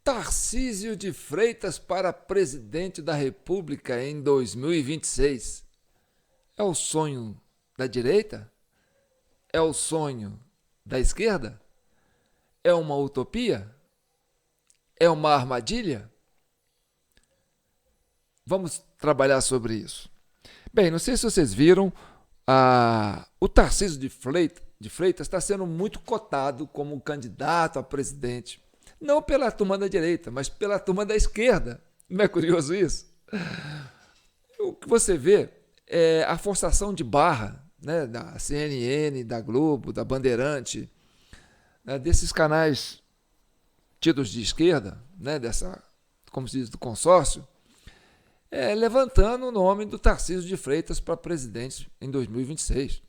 Tarcísio de Freitas para presidente da República em 2026. É o sonho da direita? É o sonho da esquerda? É uma utopia? É uma armadilha? Vamos trabalhar sobre isso. Bem, não sei se vocês viram, o Tarcísio de Freitas está sendo muito cotado como candidato a presidente. Não pela turma da direita, mas pela turma da esquerda. Não é curioso isso? O que você vê é a forçação de barra, né, da CNN, da Globo, da Bandeirante, né, desses canais tidos de esquerda, né, como se diz, do consórcio, levantando o nome do Tarcísio de Freitas para presidente em 2026.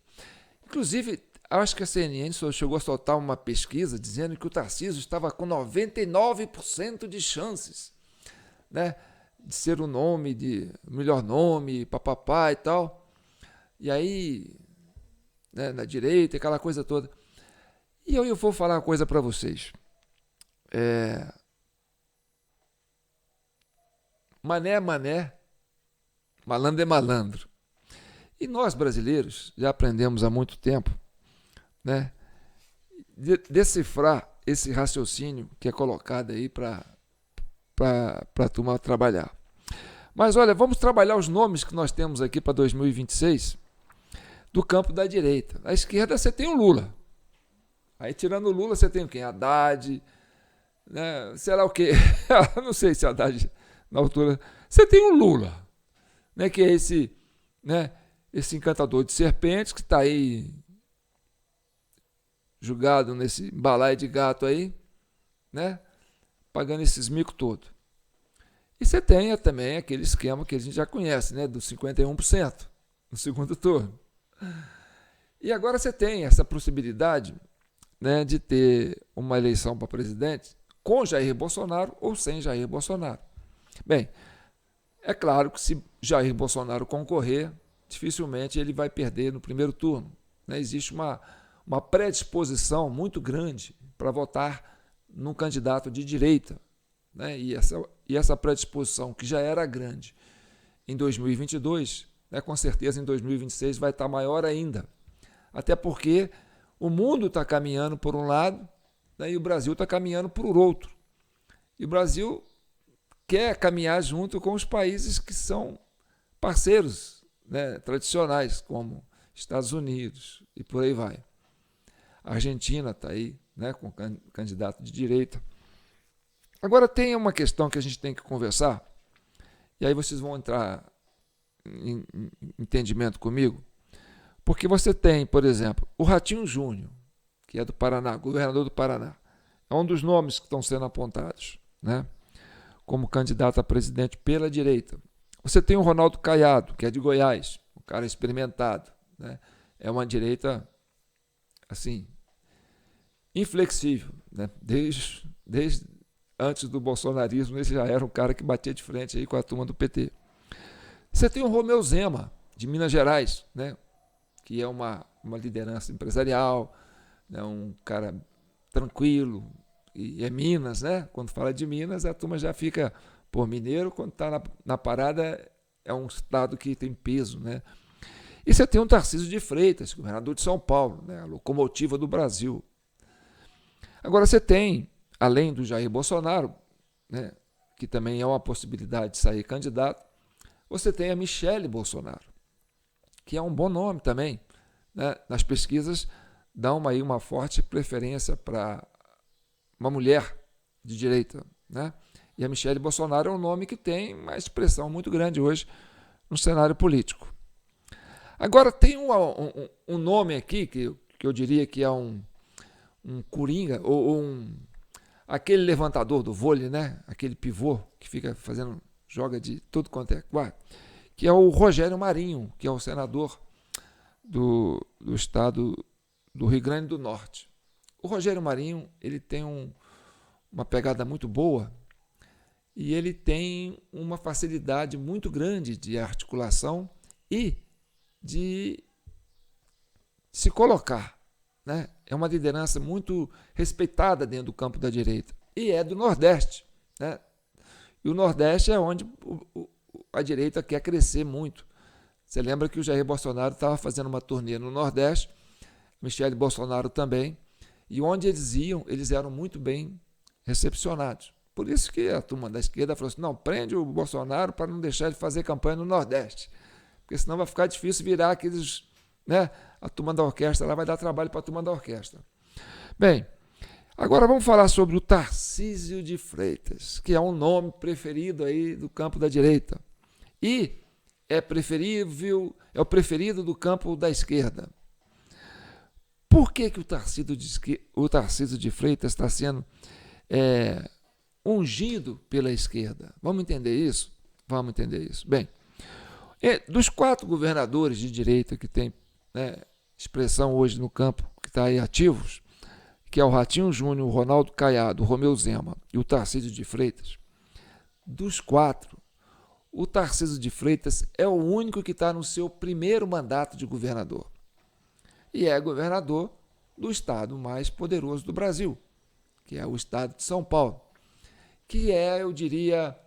Inclusive, acho que a CNN chegou a soltar uma pesquisa dizendo que o Tarcísio estava com 99% de chances, né, de ser o melhor nome, papapá e tal. E aí, né, na direita, aquela coisa toda. E eu vou falar uma coisa para vocês. Mané é mané, malandro é malandro. E nós, brasileiros, já aprendemos há muito tempo, né, decifrar esse raciocínio que é colocado aí para a turma trabalhar. Mas olha, vamos trabalhar os nomes que nós temos aqui para 2026 do campo da direita. À esquerda você tem o Lula. Aí tirando o Lula você tem o quem? Haddad, né? Sei lá o quê. Não sei se Haddad na altura. Você tem o Lula, né? Que é esse, né, esse encantador de serpentes que está aí julgado nesse balaio de gato aí, né? Pagando esses micos todos. E você tem também aquele esquema que a gente já conhece, né? Dos 51% no segundo turno. E agora você tem essa possibilidade, né, de ter uma eleição para presidente com Jair Bolsonaro ou sem Jair Bolsonaro. Bem, é claro que se Jair Bolsonaro concorrer, dificilmente ele vai perder no primeiro turno, né? Existe uma predisposição muito grande para votar num candidato de direita, né? E essa predisposição, que já era grande em 2022, né, com certeza em 2026 vai estar maior ainda. Até porque o mundo está caminhando por um lado, né, e o Brasil está caminhando por outro. E o Brasil quer caminhar junto com os países que são parceiros, né, tradicionais, como Estados Unidos e por aí vai. A Argentina está aí, né, com candidato de direita. Agora tem uma questão que a gente tem que conversar, e aí vocês vão entrar em entendimento comigo, porque você tem, por exemplo, o Ratinho Júnior, que é do Paraná, governador do Paraná. É um dos nomes que estão sendo apontados, né, como candidato a presidente pela direita. Você tem o Ronaldo Caiado, que é de Goiás, um cara experimentado, né, é uma direita, assim, inflexível, né, desde antes do bolsonarismo, ele já era um cara que batia de frente aí com a turma do PT. Você tem o Romeu Zema, de Minas Gerais, né, que é uma liderança empresarial, né, um cara tranquilo, e é Minas, né? Quando fala de Minas, a turma já fica, pô, mineiro, quando está na parada, é um estado que tem peso, né? E você tem o Tarcísio de Freitas, governador de São Paulo, né, a locomotiva do Brasil. Agora você tem, além do Jair Bolsonaro, né, que também é uma possibilidade de sair candidato, você tem a Michele Bolsonaro, que é um bom nome também, né? Nas pesquisas dão aí uma forte preferência para uma mulher de direita, né? E a Michele Bolsonaro é um nome que tem uma expressão muito grande hoje no cenário político. Agora tem um nome aqui que eu diria que é um coringa, ou aquele levantador do vôlei, né? Aquele pivô que fica joga de tudo quanto é quarto, que é o Rogério Marinho, que é o senador do estado do Rio Grande do Norte. O Rogério Marinho, ele tem uma pegada muito boa e ele tem uma facilidade muito grande de articulação e de se colocar, né? É uma liderança muito respeitada dentro do campo da direita e é do Nordeste, né? E o Nordeste é onde a direita quer crescer muito. Você lembra que o Jair Bolsonaro estava fazendo uma turnê no Nordeste, Michele Bolsonaro também, e onde eles iam, eles eram muito bem recepcionados. Por isso que a turma da esquerda falou assim, não, prende o Bolsonaro para não deixar ele fazer campanha no Nordeste, porque senão vai ficar difícil virar aqueles, né, a turma da orquestra, lá vai dar trabalho para a turma da orquestra. Bem, agora vamos falar sobre o Tarcísio de Freitas, que é um nome preferido aí do campo da direita. E é o preferido do campo da esquerda. Por que o Tarcísio de Freitas está sendo ungido pela esquerda? Vamos entender isso? Vamos entender isso. Bem, dos 4 governadores de direita que tem, né, expressão hoje no campo, que está aí ativos, que é o Ratinho Júnior, o Ronaldo Caiado, o Romeu Zema e o Tarcísio de Freitas, dos 4, o Tarcísio de Freitas é o único que está no seu primeiro mandato de governador. E é governador do estado mais poderoso do Brasil, que é o estado de São Paulo, que é, eu diria,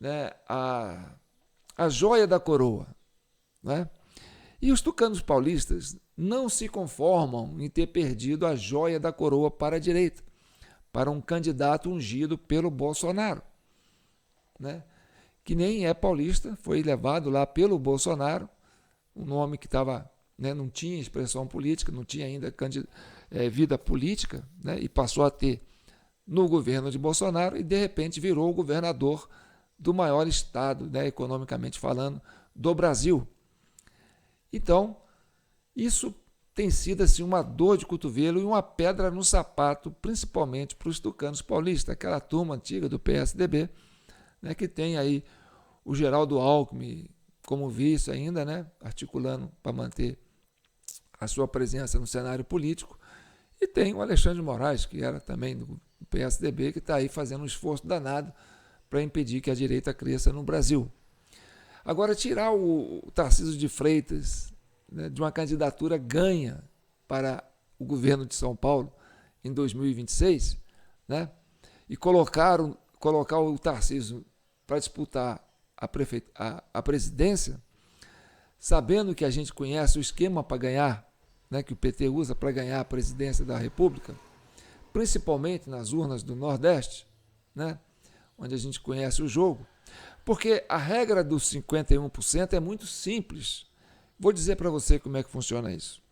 né, a joia da coroa, né? E os tucanos paulistas não se conformam em ter perdido a joia da coroa para a direita, para um candidato ungido pelo Bolsonaro, né? Que nem é paulista, foi levado lá pelo Bolsonaro, um nome que estava, né, não tinha expressão política, não tinha ainda vida política, né, e passou a ter no governo de Bolsonaro e, de repente, virou o governador do maior estado, né, economicamente falando, do Brasil. Então, isso tem sido assim, uma dor de cotovelo e uma pedra no sapato, principalmente para os tucanos paulistas, aquela turma antiga do PSDB, né, que tem aí o Geraldo Alckmin como vice ainda, né, articulando para manter a sua presença no cenário político, e tem o Alexandre de Moraes, que era também do PSDB, que está aí fazendo um esforço danado para impedir que a direita cresça no Brasil. Agora, tirar o Tarcísio de Freitas, né, de uma candidatura ganha para o governo de São Paulo em 2026, né, e colocar o Tarcísio para disputar a presidência, sabendo que a gente conhece o esquema para ganhar, né, que o PT usa para ganhar a presidência da República, principalmente nas urnas do Nordeste, né, onde a gente conhece o jogo, porque a regra dos 51% é muito simples. Vou dizer para você como é que funciona isso.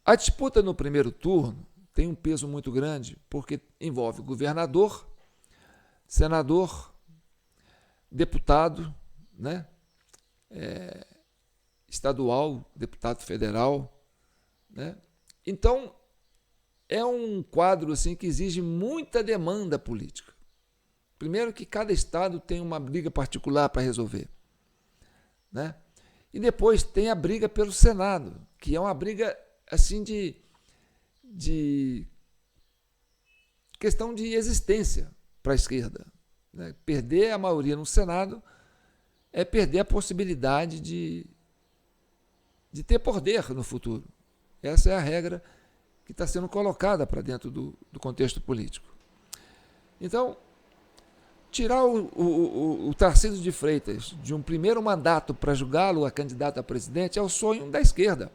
A disputa no primeiro turno tem um peso muito grande, porque envolve governador, senador, deputado, né, estadual, deputado federal, né? Então, é um quadro assim que exige muita demanda política. Primeiro que cada estado tem uma briga particular para resolver, né? E depois tem a briga pelo Senado, que é uma briga assim de questão de existência para a esquerda, né? Perder a maioria no Senado é perder a possibilidade de ter poder no futuro. Essa é a regra que está sendo colocada para dentro do contexto político. Então, tirar o Tarcísio de Freitas de um primeiro mandato para julgá-lo a candidato a presidente é o sonho da esquerda.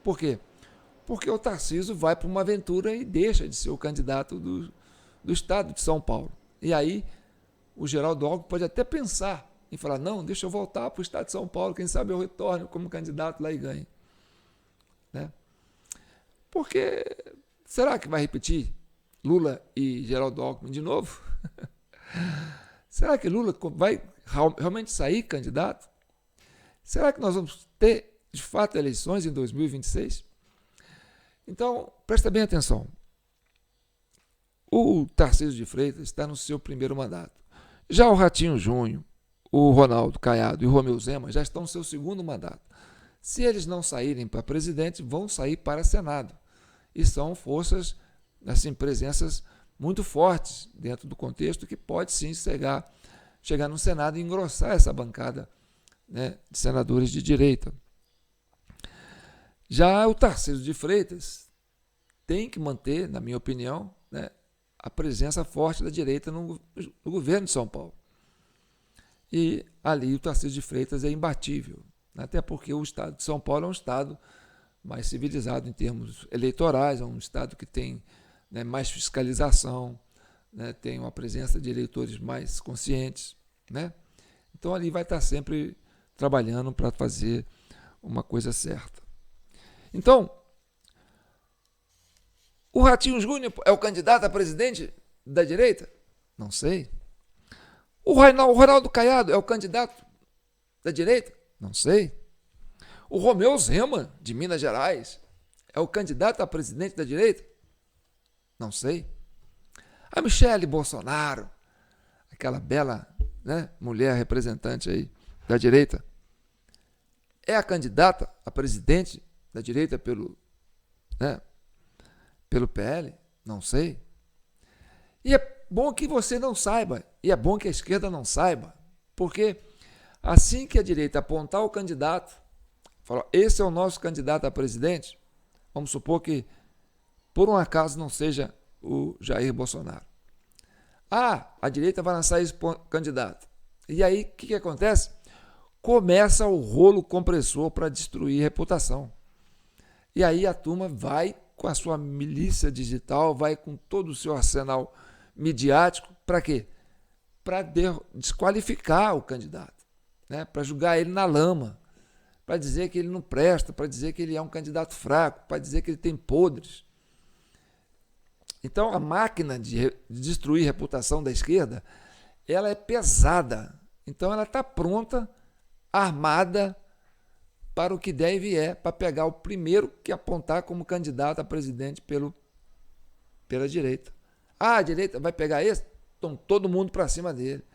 Por quê? Porque o Tarcísio vai para uma aventura e deixa de ser o candidato do estado de São Paulo. E aí o Geraldo Alckmin pode até pensar em falar, não, deixa eu voltar para o estado de São Paulo, quem sabe eu retorno como candidato lá e ganhe. Né? Porque será que vai repetir Lula e Geraldo Alckmin de novo? Será que Lula vai realmente sair candidato? Será que nós vamos ter, de fato, eleições em 2026? Então, presta bem atenção. O Tarcísio de Freitas está no seu primeiro mandato. Já o Ratinho Júnior, o Ronaldo Caiado e o Romeu Zema já estão no seu segundo mandato. Se eles não saírem para presidente, vão sair para Senado. E são forças, assim, presenças muito fortes dentro do contexto que pode sim chegar no Senado e engrossar essa bancada, né, de senadores de direita. Já o Tarcísio de Freitas tem que manter, na minha opinião, né, a presença forte da direita no governo de São Paulo. E ali o Tarcísio de Freitas é imbatível, até porque o estado de São Paulo é um estado mais civilizado em termos eleitorais, é um estado que tem, né, mais fiscalização, né, tem uma presença de eleitores mais conscientes, né? Então ali vai estar sempre trabalhando para fazer uma coisa certa. Então, o Ratinho Júnior é o candidato a presidente da direita? Não sei. O Ronaldo Caiado é o candidato da direita? Não sei. O Romeu Zema, de Minas Gerais, é o candidato a presidente da direita? Não sei. A Michele Bolsonaro, aquela bela, né, mulher representante aí da direita, é a candidata a presidente da direita pelo PL? Não sei. E é bom que você não saiba, e é bom que a esquerda não saiba, porque assim que a direita apontar o candidato, falar, esse é o nosso candidato a presidente, vamos supor que por um acaso não seja o Jair Bolsonaro. A direita vai lançar esse candidato. E aí, o que acontece? Começa o rolo compressor para destruir reputação. E aí a turma vai com a sua milícia digital, vai com todo o seu arsenal midiático, para quê? Para desqualificar o candidato, né? Para julgar ele na lama, para dizer que ele não presta, para dizer que ele é um candidato fraco, para dizer que ele tem podres. Então, a máquina de destruir a reputação da esquerda, ela é pesada. Então, ela está pronta, armada, para o que der e vier, para pegar o primeiro que apontar como candidato a presidente pela direita. A direita vai pegar esse? Então, todo mundo para cima dele.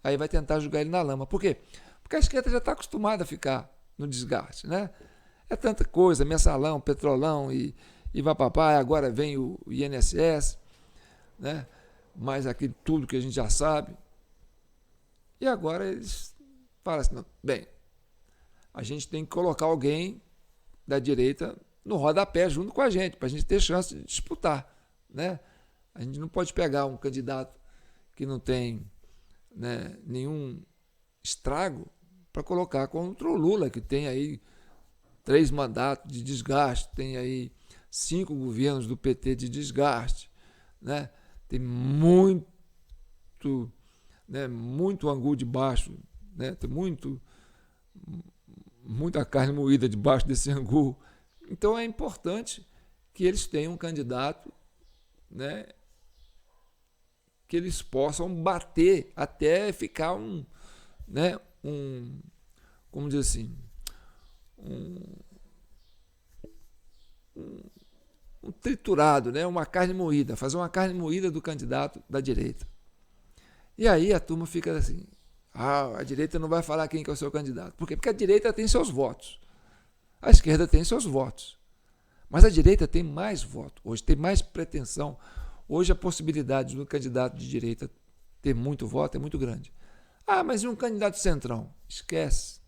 Aí vai tentar jogar ele na lama. Por quê? Porque a esquerda já está acostumada a ficar no desgaste, né? É tanta coisa, mensalão, petrolão e papapá, agora vem o INSS, né? Mais aquilo tudo que a gente já sabe. E agora eles falam assim, não, bem, a gente tem que colocar alguém da direita no rodapé junto com a gente, para a gente ter chance de disputar, né? A gente não pode pegar um candidato que não tem, né, nenhum estrago para colocar contra o Lula, que tem aí 3 mandatos de desgaste, tem aí 5 governos do PT de desgaste, né? Tem muito angu debaixo, né? Tem muita carne moída debaixo desse angu. Então é importante que eles tenham um candidato, né, que eles possam bater até ficar como dizer assim, um triturado, né? Uma carne moída, fazer uma carne moída do candidato da direita. E aí a turma fica assim, a direita não vai falar quem que é o seu candidato. Por quê? Porque a direita tem seus votos, a esquerda tem seus votos, mas a direita tem mais votos, hoje tem mais pretensão, hoje a possibilidade do candidato de direita ter muito voto é muito grande. Mas e um candidato centrão? Esquece.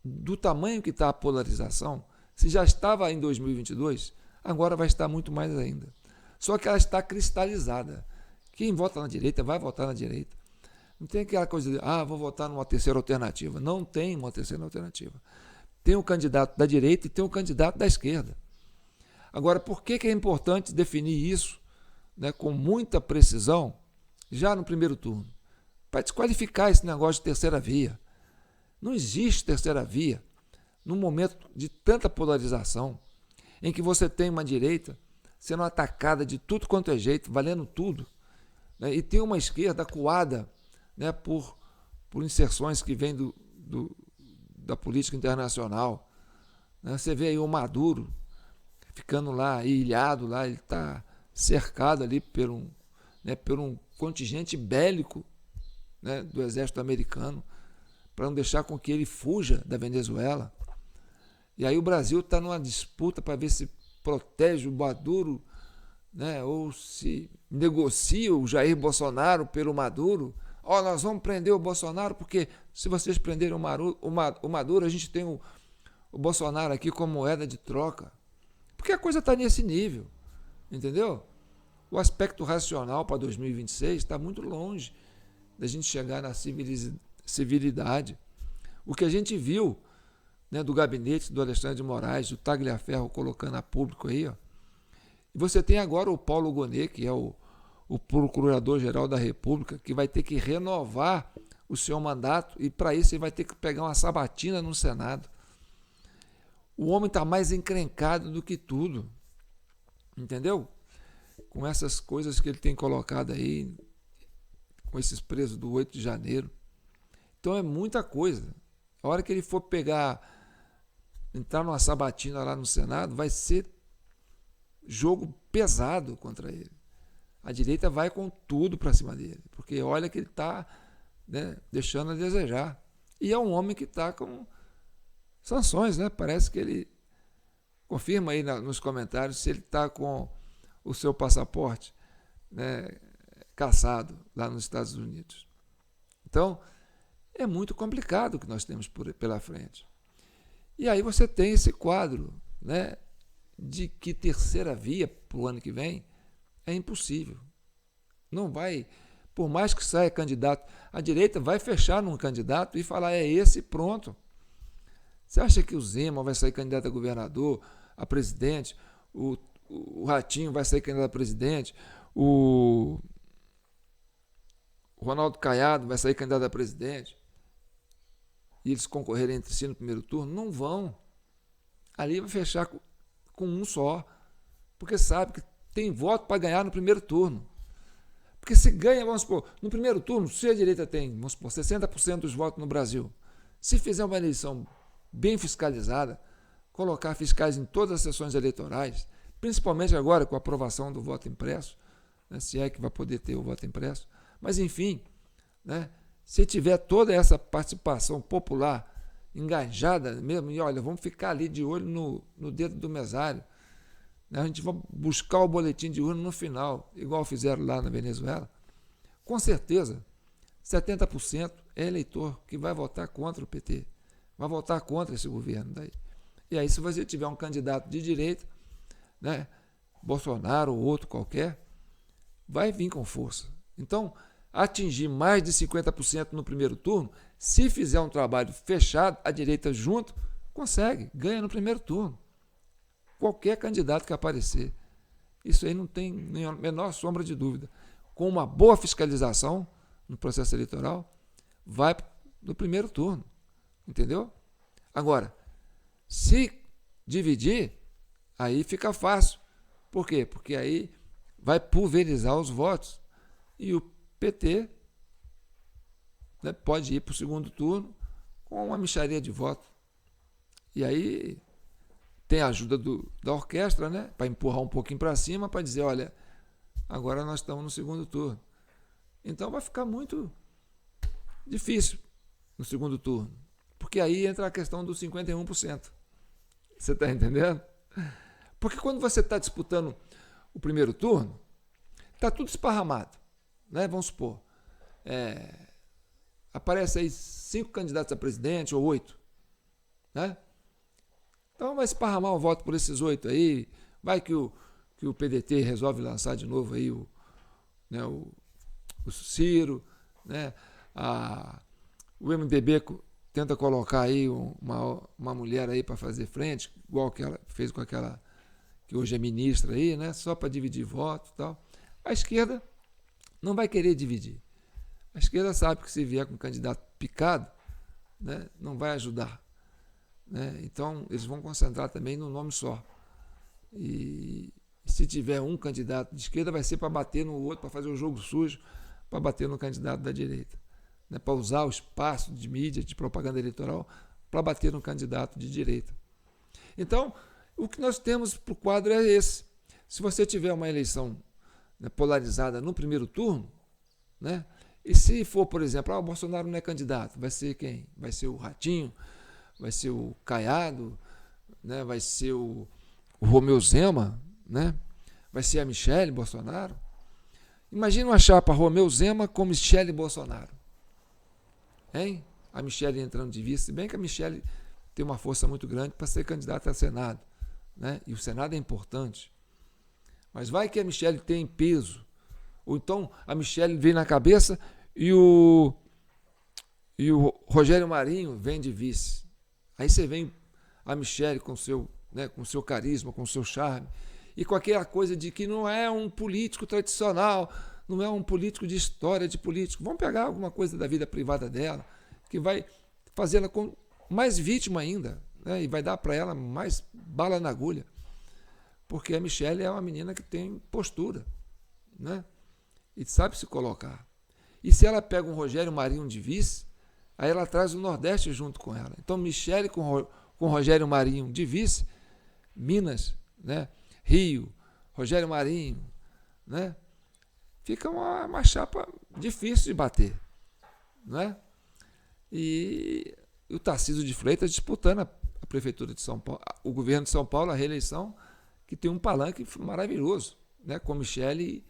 Do tamanho que está a polarização, se já estava em 2022, agora vai estar muito mais ainda. Só que ela está cristalizada. Quem vota na direita vai votar na direita. Não tem aquela coisa de, vou votar numa terceira alternativa. Não tem uma terceira alternativa. Tem um candidato da direita e tem um candidato da esquerda. Agora, por que é importante definir isso, né, com muita precisão já no primeiro turno? Para desqualificar esse negócio de terceira via. Não existe terceira via num momento de tanta polarização, em que você tem uma direita sendo atacada de tudo quanto é jeito, valendo tudo, né, e tem uma esquerda acuada, né, por inserções que vêm da política internacional. Né? Você vê aí o Maduro ficando lá, ilhado lá, ele está cercado ali por um contingente bélico, né, do exército americano, para não deixar com que ele fuja da Venezuela. E aí o Brasil está numa disputa para ver se protege o Maduro, né, ou se negocia o Jair Bolsonaro pelo Maduro. Nós vamos prender o Bolsonaro, porque se vocês prenderem o Maduro, a gente tem o Bolsonaro aqui como moeda de troca. Porque a coisa está nesse nível, entendeu? O aspecto racional para 2026 está muito longe da gente chegar na civilidade. O que a gente viu, né, do gabinete do Alexandre de Moraes, do Tagliaferro colocando a público aí, ó. E você tem agora o Paulo Gonet, que é o Procurador-Geral da República, que vai ter que renovar o seu mandato e para isso ele vai ter que pegar uma sabatina no Senado. O homem está mais encrencado do que tudo, entendeu? Com essas coisas que ele tem colocado aí, com esses presos do 8 de janeiro. Então é muita coisa. A hora que ele for entrar numa sabatina lá no Senado, vai ser jogo pesado contra ele. A direita vai com tudo para cima dele, porque olha que ele está, né, deixando a desejar. E é um homem que está com sanções, né? Parece que ele... Confirma aí nos comentários se ele está com o seu passaporte, né, cassado lá nos Estados Unidos. Então, é muito complicado o que nós temos pela frente. E aí você tem esse quadro, né, de que terceira via para o ano que vem é impossível. Não vai, por mais que saia candidato, a direita vai fechar num candidato e falar, é esse, pronto. Você acha que o Zema vai sair candidato a governador, a presidente, o Ratinho vai sair candidato a presidente, o Ronaldo Caiado vai sair candidato a presidente, e eles concorrerem entre si no primeiro turno? Não vão. Ali vai fechar com um só, porque sabe que tem voto para ganhar no primeiro turno. Porque se ganha, vamos supor, no primeiro turno, se a direita tem, vamos supor, 60% dos votos no Brasil, se fizer uma eleição bem fiscalizada, colocar fiscais em todas as sessões eleitorais, principalmente agora com a aprovação do voto impresso, né, se é que vai poder ter o voto impresso, mas enfim, né, se tiver toda essa participação popular engajada mesmo, e olha, vamos ficar ali de olho no dedo do mesário, né, a gente vai buscar o boletim de urna no final, igual fizeram lá na Venezuela, com certeza 70% é eleitor que vai votar contra o PT, vai votar contra esse governo daí. E aí, se você tiver um candidato de direita, né, Bolsonaro ou outro qualquer, vai vir com força. Então, atingir mais de 50% no primeiro turno, se fizer um trabalho fechado, a direita junto, consegue, ganha no primeiro turno. Qualquer candidato que aparecer. Isso aí não tem nem a menor sombra de dúvida. Com uma boa fiscalização no processo eleitoral, vai no primeiro turno. Entendeu? Agora, se dividir, aí fica fácil. Por quê? Porque aí vai pulverizar os votos e o PT, né, pode ir para o segundo turno com uma mixaria de votos. E aí tem a ajuda da orquestra, né, para empurrar um pouquinho para cima, para dizer, olha, agora nós estamos no segundo turno. Então vai ficar muito difícil no segundo turno, porque aí entra a questão dos 51%. Você está entendendo? Porque quando você está disputando o primeiro turno, está tudo esparramado, né? Vamos supor, aparece aí 5 candidatos a presidente ou 8, né? Então vai esparramar o voto por esses 8 aí, vai que o PDT resolve lançar de novo aí o Ciro, né? O MDB tenta colocar aí uma mulher aí para fazer frente, igual que ela fez com aquela que hoje é ministra aí, né? Só para dividir voto e tal. A esquerda não vai querer dividir. A esquerda sabe que se vier com um candidato picado, né, não vai ajudar, né? Então eles vão concentrar também no nome só. E se tiver um candidato de esquerda, vai ser para bater no outro, para fazer o jogo sujo, para bater no candidato da direita, né, para usar o espaço de mídia, de propaganda eleitoral, para bater no candidato de direita. Então, o que nós temos para o quadro é esse. Se você tiver uma eleição, né, polarizada no primeiro turno, né, e se for, por exemplo, o Bolsonaro não é candidato, vai ser quem? Vai ser o Ratinho, vai ser o Caiado, né, vai ser o Romeu Zema, né, vai ser a Michele Bolsonaro. Imagina uma chapa Romeu Zema com Michele Bolsonaro. Hein? A Michele entrando de vice, se bem que a Michele tem uma força muito grande para ser candidata a Senado, né? E o Senado é importante. Mas vai que a Michele tem peso. Ou então a Michele vem na cabeça e o Rogério Marinho vem de vice. Aí você vem a Michele com seu, né, com seu carisma, com seu charme, e com aquela coisa de que não é um político tradicional, não é um político de história de político. Vamos pegar alguma coisa da vida privada dela, que vai fazê-la mais vítima ainda, né, e vai dar para ela mais bala na agulha. Porque a Michele é uma menina que tem postura, né, e sabe se colocar. E se ela pega um Rogério Marinho de vice, aí ela traz o Nordeste junto com ela. Então, Michele com Rogério Marinho de vice, Minas, né, Rio, Rogério Marinho, né, fica uma chapa difícil de bater, né? E o Tarcísio de Freitas disputando a Prefeitura de São Paulo, o governo de São Paulo, a reeleição, que tem um palanque maravilhoso, né, com Michele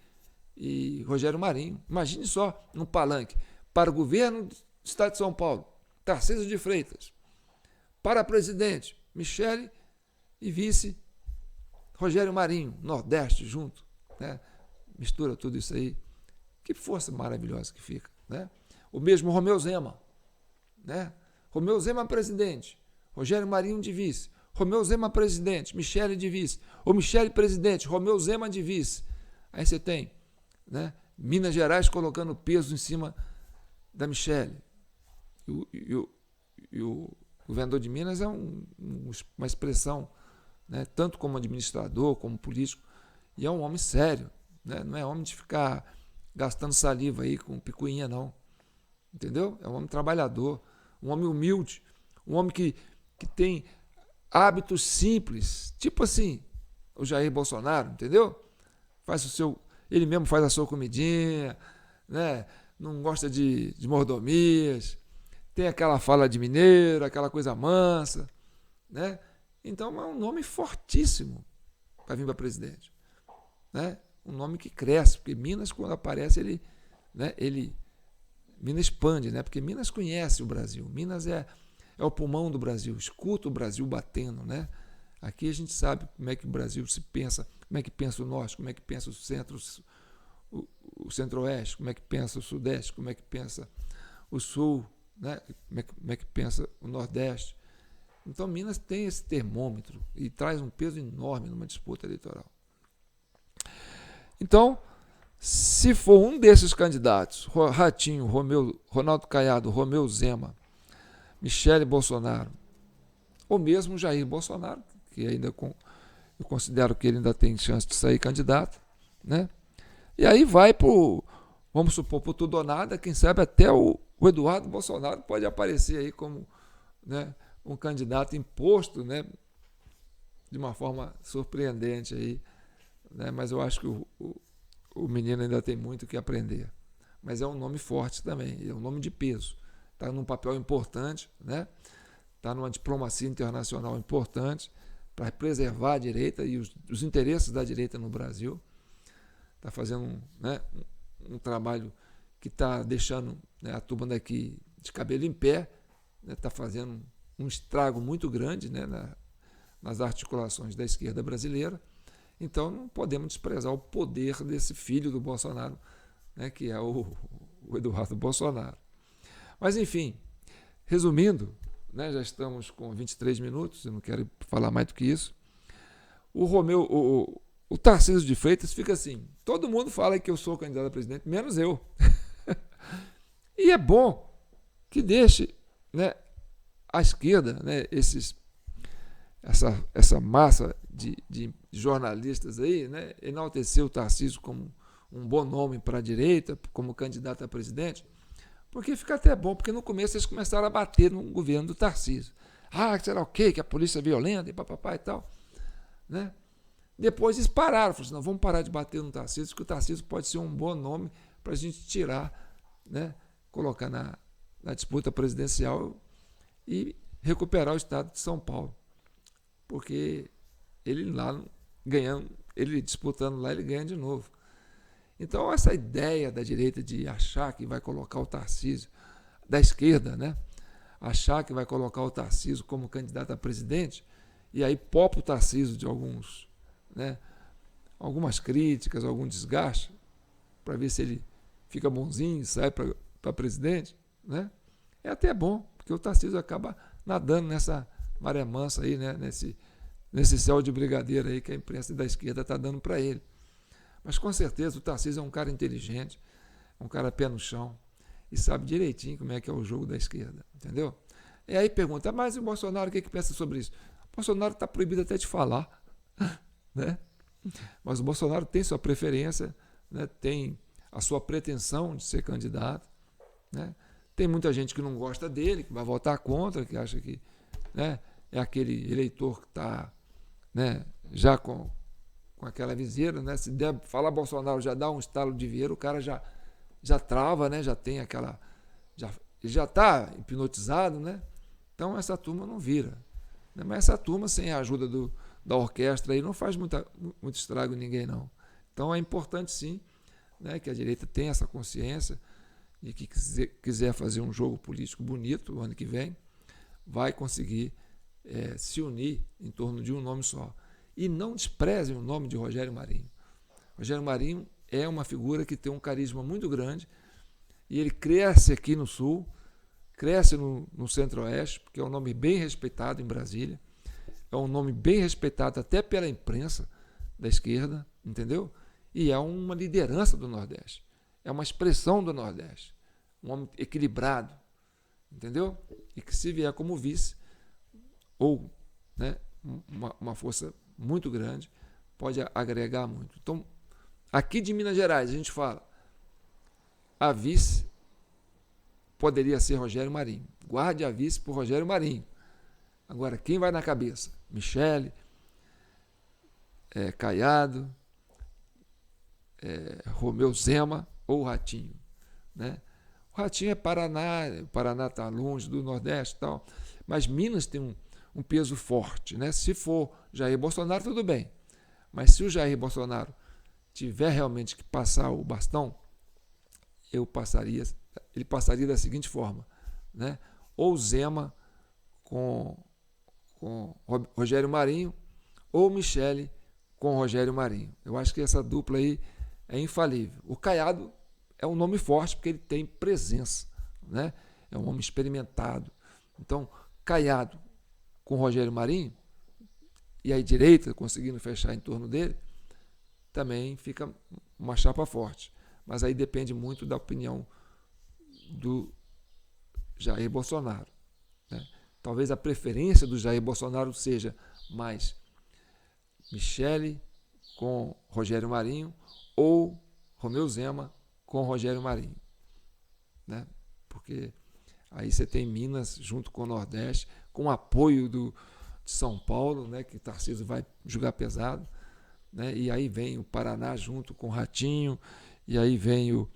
e Rogério Marinho. Imagine só um palanque para o governo do Estado de São Paulo, Tarcísio de Freitas, para presidente, Michele e vice, Rogério Marinho, Nordeste junto, né? Mistura tudo isso aí. Que força maravilhosa que fica, né? O mesmo Romeu Zema, né? Romeu Zema presidente, Rogério Marinho de vice, Romeu Zema presidente, Michele de vice, ou Michele presidente, Romeu Zema de vice. Aí você tem, né, Minas Gerais colocando peso em cima da Michele. E o governador de Minas é uma expressão, né, tanto como administrador, como político, e é um homem sério, né? Não é homem de ficar gastando saliva aí com picuinha, não. Entendeu? É um homem trabalhador, um homem humilde, um homem que tem hábitos simples, tipo assim, o Jair Bolsonaro, entendeu? Ele mesmo faz a sua comidinha, né? Não gosta de mordomias, tem aquela fala de mineiro, aquela coisa mansa, né? Então é um nome fortíssimo para vir para presidente, né? Um nome que cresce, porque Minas, quando aparece, Minas expande, né? Porque Minas conhece o Brasil, Minas é o pulmão do Brasil, escuta o Brasil batendo, né? Aqui a gente sabe como é que o Brasil se pensa, como é que pensa o norte, como é que pensa o centro, o centro-oeste, como é que pensa o sudeste, como é que pensa o sul, né? Como é que pensa o nordeste. Então Minas tem esse termômetro e traz um peso enorme numa disputa eleitoral. Então, se for um desses candidatos, Ratinho, Ronaldo Caiado, Romeu Zema, Michele Bolsonaro, ou mesmo Jair Bolsonaro, que ainda eu considero que ele ainda tem chance de sair candidato, né? E aí vai vamos supor, por tudo ou nada, quem sabe até o Eduardo Bolsonaro pode aparecer aí como, né, um candidato imposto, né, de uma forma surpreendente aí, né? Mas eu acho que o menino ainda tem muito que aprender. Mas é um nome forte também, é um nome de peso. Está num papel importante, né? Está numa diplomacia internacional importante para preservar a direita e os interesses da direita no Brasil. Está fazendo um trabalho que está deixando, né, a turma daqui de cabelo em pé, está, né, fazendo um estrago muito grande, né, nas articulações da esquerda brasileira. Então não podemos desprezar o poder desse filho do Bolsonaro, né, que é o Eduardo Bolsonaro. Mas enfim, resumindo, né, já estamos com 23 minutos, eu não quero falar mais do que isso. O Tarcísio de Freitas fica assim, todo mundo fala que eu sou candidato a presidente, menos eu. E é bom que deixe, né, a esquerda, né, essa massa de jornalistas aí, né, enaltecer o Tarcísio como um bom nome para a direita, como candidato a presidente, porque fica até bom, porque no começo eles começaram a bater no governo do Tarcísio. Ah, será o quê? Que a polícia é violenta e papapá e tal, né? Depois eles pararam, falaram assim, não, vamos parar de bater no Tarcísio, porque o Tarcísio pode ser um bom nome para a gente tirar, né, colocar na disputa presidencial e recuperar o estado de São Paulo. Porque ele lá ganhando, ele disputando lá, ele ganha de novo. Então essa ideia da direita de achar que vai colocar o Tarcísio, da esquerda, né, achar que vai colocar o Tarcísio como candidato a presidente, e aí popa o Tarcísio de alguns algumas críticas, algum desgaste, para ver se ele fica bonzinho e sai para presidente, né? É até bom, porque o Tarcísio acaba nadando nessa maré mansa aí, né? Nesse céu de brigadeiro aí que a imprensa da esquerda está dando para ele. Mas com certeza o Tarcísio é um cara inteligente, um cara pé no chão e sabe direitinho como é que é o jogo da esquerda, entendeu? E aí pergunta, mas e o Bolsonaro, o que pensa sobre isso? O Bolsonaro está proibido até de falar, né? Mas o Bolsonaro tem sua preferência, né? Tem a sua pretensão de ser candidato, né? Tem muita gente que não gosta dele, que vai votar contra, que acha que, né, é aquele eleitor que está, né, já com aquela viseira, né? Se der falar Bolsonaro, já dá um estalo de vieira, o cara já trava, né? Já tem aquela, já está hipnotizado, né? Então essa turma não vira, né? Mas essa turma, sem a ajuda da orquestra aí, não faz muito estrago em ninguém, não. Então é importante sim, né, que a direita tenha essa consciência de que quiser fazer um jogo político bonito o ano que vem, vai conseguir se unir em torno de um nome só. E não desprezem o nome de Rogério Marinho. Rogério Marinho é uma figura que tem um carisma muito grande e ele cresce aqui no Sul, cresce no Centro-Oeste, porque é um nome bem respeitado em Brasília, é um nome bem respeitado até pela imprensa da esquerda, entendeu? E é uma liderança do Nordeste, é uma expressão do Nordeste, um homem equilibrado, entendeu? E que se vier como vice, ou, né, uma força muito grande, pode agregar muito. Então, aqui de Minas Gerais, a gente fala, a vice poderia ser Rogério Marinho. Guarde a vice por Rogério Marinho. Agora, quem vai na cabeça? Michele, Caiado, Romeu Zema ou Ratinho, né? O Ratinho é Paraná, o Paraná está longe do Nordeste e tal, mas Minas tem um peso forte, né? Se for Jair Bolsonaro, tudo bem. Mas se o Jair Bolsonaro tiver realmente que passar o bastão, ele passaria da seguinte forma, né? Ou Zema com Rogério Marinho, ou Michele com Rogério Marinho. Eu acho que essa dupla aí é infalível. O Caiado é um nome forte porque ele tem presença, né? É um homem experimentado. Então, Caiado com Rogério Marinho, e aí direita conseguindo fechar em torno dele, também fica uma chapa forte. Mas aí depende muito da opinião do Jair Bolsonaro, né? Talvez a preferência do Jair Bolsonaro seja mais Michele com Rogério Marinho ou Romeu Zema com Rogério Marinho, né? Porque aí você tem Minas junto com o Nordeste, com o apoio de São Paulo, né, que Tarcísio vai jogar pesado, né? E aí vem o Paraná junto com o Ratinho, e aí vem o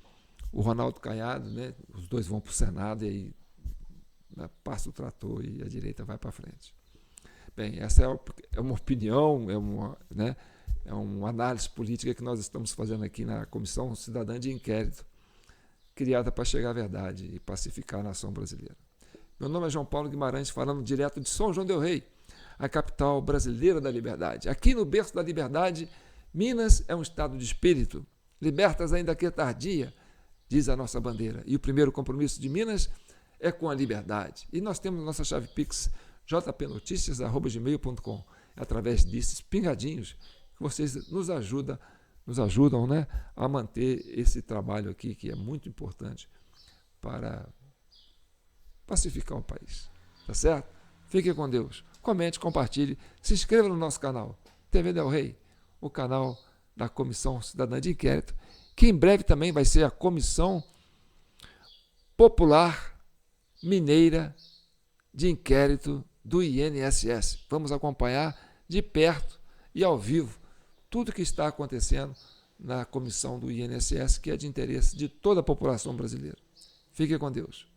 Ronaldo Caiado, né? Os dois vão para o Senado e aí, né, passa o trator e a direita vai para frente. Bem, essa é uma opinião, né, é uma análise política que nós estamos fazendo aqui na Comissão Cidadã de Inquérito, criada para chegar à verdade e pacificar a nação brasileira. Meu nome é João Paulo Guimarães, falando direto de São João del Rei, a capital brasileira da liberdade. Aqui no berço da liberdade, Minas é um estado de espírito. Libertas ainda que tardia, diz a nossa bandeira. E o primeiro compromisso de Minas é com a liberdade. E nós temos nossa chave Pix, jpnoticias@gmail.com. É através desses pingadinhos que vocês nos ajudam, né, a manter esse trabalho aqui, que é muito importante para pacificar o país. Tá certo? Fique com Deus. Comente, compartilhe, se inscreva no nosso canal, TV Del Rey, o canal da Comissão Cidadã de Inquérito, que em breve também vai ser a Comissão Popular Mineira de Inquérito do INSS. Vamos acompanhar de perto e ao vivo tudo que está acontecendo na comissão do INSS, que é de interesse de toda a população brasileira. Fique com Deus.